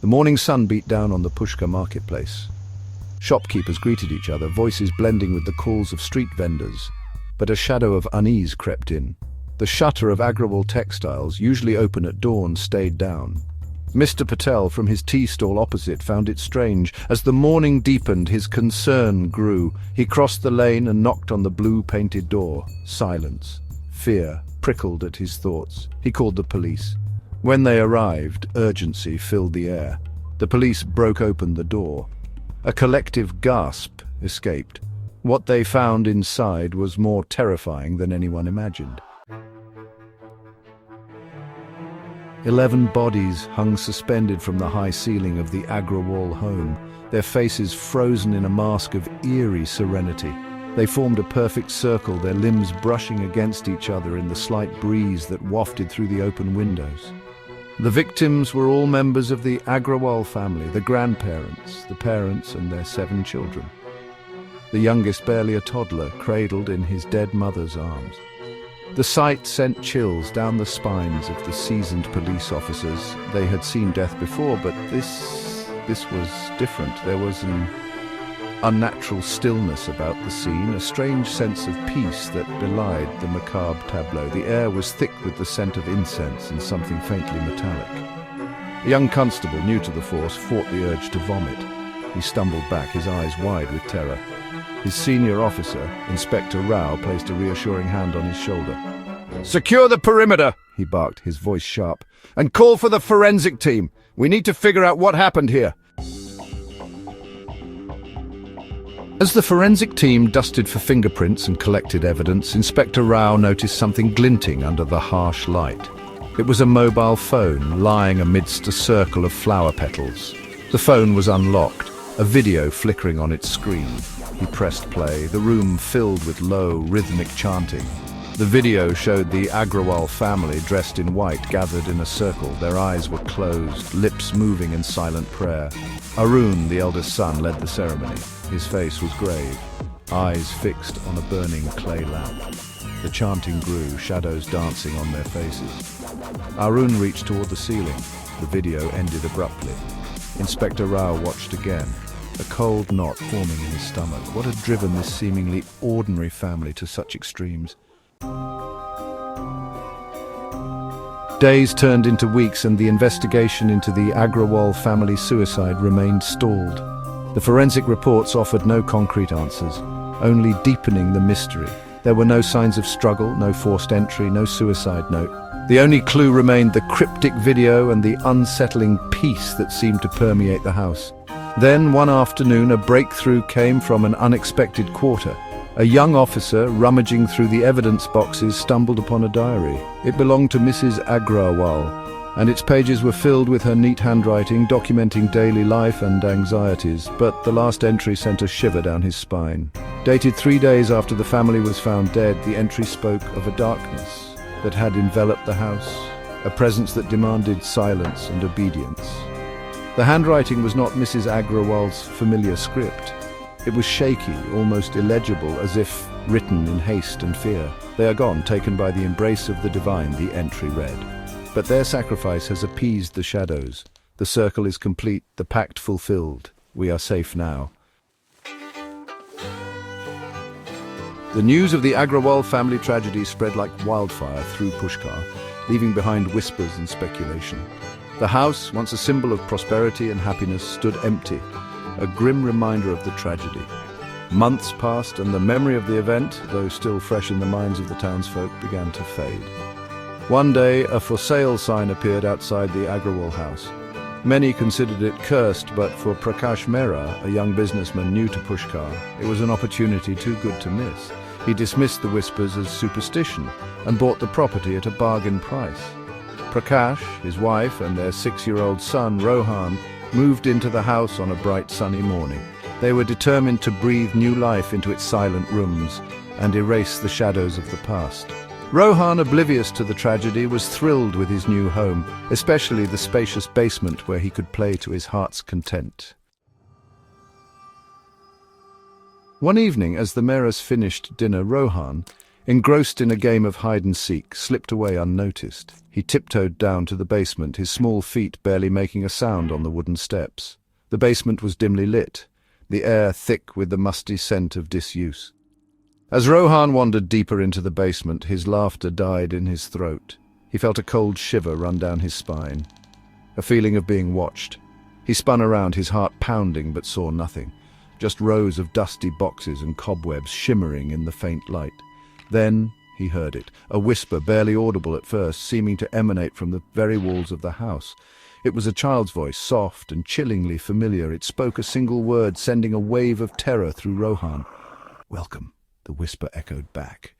The morning sun beat down on the Pushkar marketplace. Shopkeepers greeted each other, voices blending with the calls of street vendors. But a shadow of unease crept in. The shutter of Agrawal textiles, usually open at dawn, stayed down. Mr. Patel from his tea stall opposite found it strange. As the morning deepened, his concern grew. He crossed the lane and knocked on the blue-painted door. Silence. Fear prickled at his thoughts. He called the police. When they arrived, urgency filled the air. The police broke open the door. A collective gasp escaped. What they found inside was more terrifying than anyone imagined. 11 bodies hung suspended from the high ceiling of the Agrawal home, their faces frozen in a mask of eerie serenity. They formed a perfect circle, their limbs brushing against each other in the slight breeze that wafted through the open windows. The victims were all members of the Agrawal family, the grandparents, the parents and their 7 children. The youngest barely a toddler, cradled in his dead mother's arms. The sight sent chills down the spines of the seasoned police officers. They had seen death before, but this was different. There was an unnatural stillness about the scene, a strange sense of peace that belied the macabre tableau. The air was thick with the scent of incense and something faintly metallic. A young constable, new to the force, fought the urge to vomit. He stumbled back, his eyes wide with terror. His senior officer, Inspector Rao, placed a reassuring hand on his shoulder. "Secure the perimeter," he barked, his voice sharp, "and call for the forensic team. We need to figure out what happened here." As the forensic team dusted for fingerprints and collected evidence, Inspector Rao noticed something glinting under the harsh light. It was a mobile phone lying amidst a circle of flower petals. The phone was unlocked, a video flickering on its screen. He pressed play, the room filled with low, rhythmic chanting. The video showed the Agrawal family dressed in white, gathered in a circle. Their eyes were closed, lips moving in silent prayer. Arun, the eldest son, led the ceremony. His face was grave, eyes fixed on a burning clay lamp. The chanting grew, shadows dancing on their faces. Arun reached toward the ceiling. The video ended abruptly. Inspector Rao watched again, a cold knot forming in his stomach. What had driven this seemingly ordinary family to such extremes? Days turned into weeks, and the investigation into the Agrawal family suicide remained stalled. The forensic reports offered no concrete answers, only deepening the mystery. There were no signs of struggle, no forced entry, no suicide note. The only clue remained the cryptic video and the unsettling peace that seemed to permeate the house. Then, one afternoon, a breakthrough came from an unexpected quarter. A young officer, rummaging through the evidence boxes, stumbled upon a diary. It belonged to Mrs. Agrawal, and its pages were filled with her neat handwriting, documenting daily life and anxieties. But the last entry sent a shiver down his spine. Dated 3 days after the family was found dead, the entry spoke of a darkness that had enveloped the house, a presence that demanded silence and obedience. The handwriting was not Mrs. Agrawal's familiar script. It was shaky, almost illegible, as if written in haste and fear. "They are gone, taken by the embrace of the divine," the entry read. "But their sacrifice has appeased the shadows. The circle is complete, the pact fulfilled. We are safe now." The news of the Agrawal family tragedy spread like wildfire through Pushkar, leaving behind whispers and speculation. The house, once a symbol of prosperity and happiness, stood empty, a grim reminder of the tragedy. Months passed, and the memory of the event, though still fresh in the minds of the townsfolk, began to fade. One day, a for sale sign appeared outside the Agrawal house. Many considered it cursed, but for Prakash Mehra, a young businessman new to Pushkar, it was an opportunity too good to miss. He dismissed the whispers as superstition and bought the property at a bargain price. Prakash, his wife, and their 6-year-old son, Rohan, moved into the house on a bright sunny morning. They were determined to breathe new life into its silent rooms and erase the shadows of the past. Rohan, oblivious to the tragedy, was thrilled with his new home, especially the spacious basement where he could play to his heart's content. One evening, as the Mehras finished dinner, Rohan, Engrossed in a game of hide-and-seek, slipped away unnoticed. He tiptoed down to the basement, his small feet barely making a sound on the wooden steps. The basement was dimly lit, the air thick with the musty scent of disuse. As Rohan wandered deeper into the basement, his laughter died in his throat. He felt a cold shiver run down his spine, a feeling of being watched. He spun around, his heart pounding, but saw nothing, just rows of dusty boxes and cobwebs shimmering in the faint light. Then he heard it, a whisper barely audible at first, seeming to emanate from the very walls of the house. It was a child's voice, soft and chillingly familiar. It spoke a single word, sending a wave of terror through Rohan. "Welcome," the whisper echoed back.